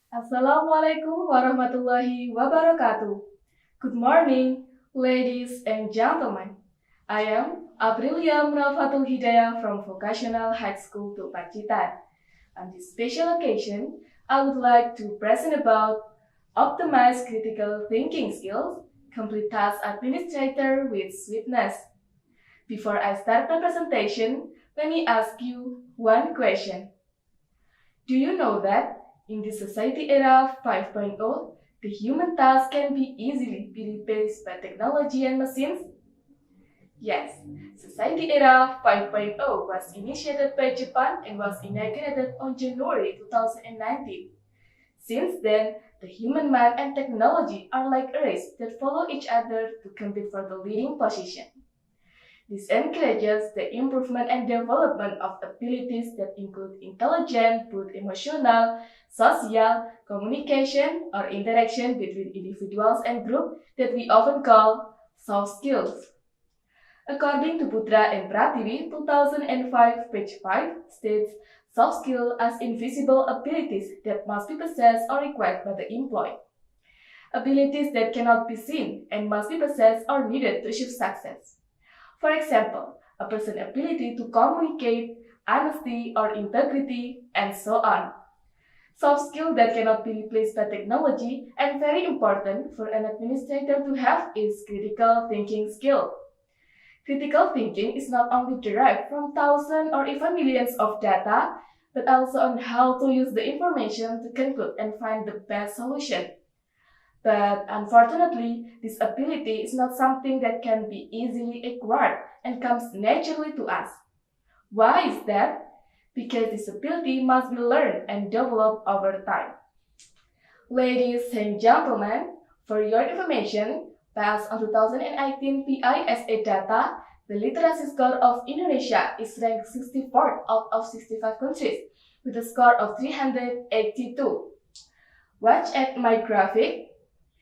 Assalamualaikum warahmatullahi wabarakatuh. Good morning, ladies and gentlemen. I am Aprilia Munavatul Hidayah from Vocational High School to Pacitan. On this special occasion, I would like to present about optimize critical thinking skills, complete task administrator with sweetness. Before I start my presentation, let me ask you one question. Do you know that in the society era 5.0, the human task can be easily be replaced by technology and machines? Yes, Society Era 5.0 was initiated by Japan and was inaugurated on January 2019. Since then, the human mind and technology are like a race that follow each other to compete for the leading position. This encourages the improvement and development of abilities that include intelligence, both emotional, social, communication, or interaction between individuals and groups that we often call soft skills. According to Putra and Prativi, 2005, page 5, states soft skills as invisible abilities that must be possessed or required by the employee. Abilities that cannot be seen and must be possessed or needed to achieve success. For example, a person's ability to communicate, honesty or integrity, and so on. Soft skill that cannot be replaced by technology and very important for an administrator to have is critical thinking skill. Critical thinking is not only derived from thousands or even millions of data, but also on how to use the information to conclude and find the best solution. But unfortunately, this ability is not something that can be easily acquired and comes naturally to us. Why is that? Because this ability must be learned and developed over time. Ladies and gentlemen, for your information, based on 2018 PISA data, the literacy score of Indonesia is ranked 64th out of 65 countries with a score of 382. Watch at my graphic.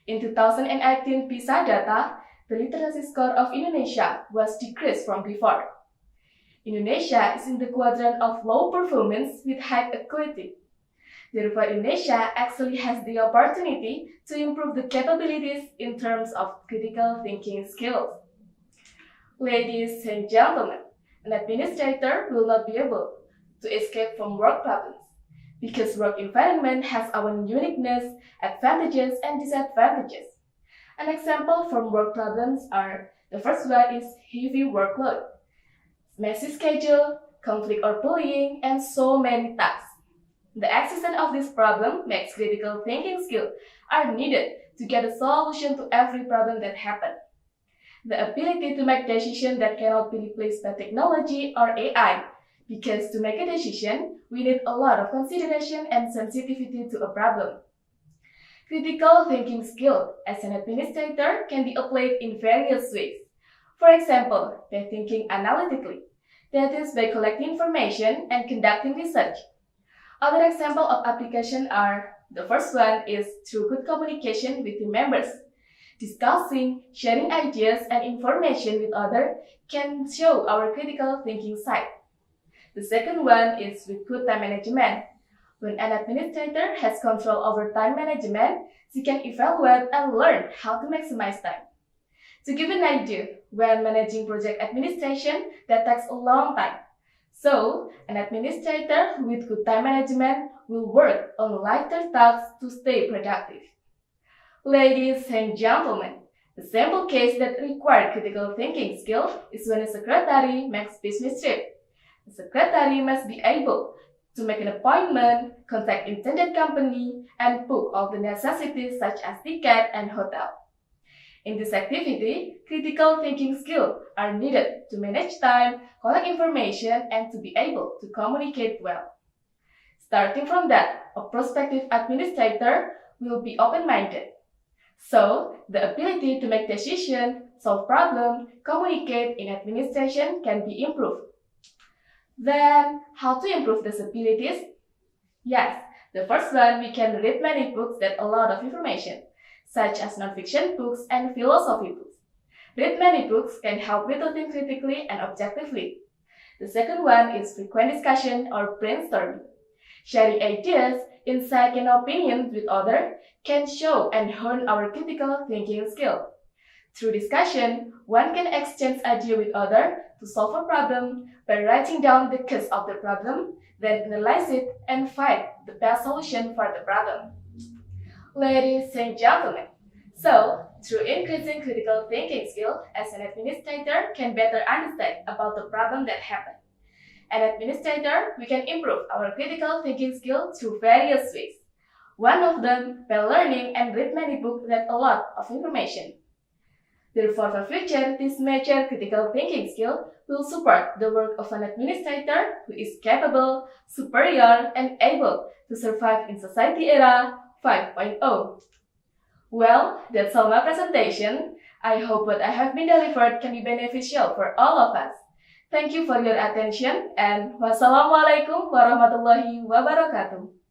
In 2018 PISA data, the literacy score of Indonesia was decreased from before. Indonesia is in the quadrant of low performance with high acuity. Therefore, Indonesia actually has the opportunity to improve the capabilities in terms of critical thinking skills. Ladies and gentlemen, an administrator will not be able to escape from work problems, because work environment has our uniqueness, advantages, and disadvantages. An example from work problems are, the first one is heavy workload, messy schedule, conflict or bullying, and so many tasks. The existence of this problem makes critical thinking skills are needed to get a solution to every problem that happens. The ability to make decisions that cannot be replaced by technology or AI, because to make a decision, we need a lot of consideration and sensitivity to a problem. Critical thinking skill as an administrator can be applied in various ways. For example, by thinking analytically, that is by collecting information and conducting research. Other examples of application are, the first one is through good communication with team members. Discussing, sharing ideas and information with others can show our critical thinking side. The second one is with good time management. When an administrator has control over time management, she can evaluate and learn how to maximize time. To give an idea, when managing project administration, that takes a long time. So, an administrator with good time management will work on lighter tasks to stay productive. Ladies and gentlemen, the sample case that required critical thinking skill is when a secretary makes business trip. The secretary must be able to make an appointment, contact intended company, and book all the necessities such as ticket and hotel. In this activity, critical thinking skills are needed to manage time, collect information, and to be able to communicate well. Starting from that, a prospective administrator will be open-minded. So, the ability to make decisions, solve problems, communicate in administration can be improved. Then, how to improve these abilities? Yes, the first one, we can read many books that a lot of information, such as non-fiction books and philosophy books. Read many books can help you to think critically and objectively. The second one is frequent discussion or brainstorming. Sharing ideas, insight, and opinions with others can show and hone our critical thinking skill. Through discussion, one can exchange ideas with others to solve a problem by writing down the cause of the problem, then analyze it and find the best solution for the problem. Ladies and gentlemen, so through increasing critical thinking skill, as an administrator can better understand about the problem that happened. An administrator, we can improve our critical thinking skill through various ways. One of them by learning and read many books that a lot of information. Therefore, for future, this major critical thinking skill will support the work of an administrator who is capable, superior, and able to survive in society era 5.0. Well, that's all my presentation. I hope what I have been delivered can be beneficial for all of us. Thank you for your attention and wassalamualaikum warahmatullahi wabarakatuh.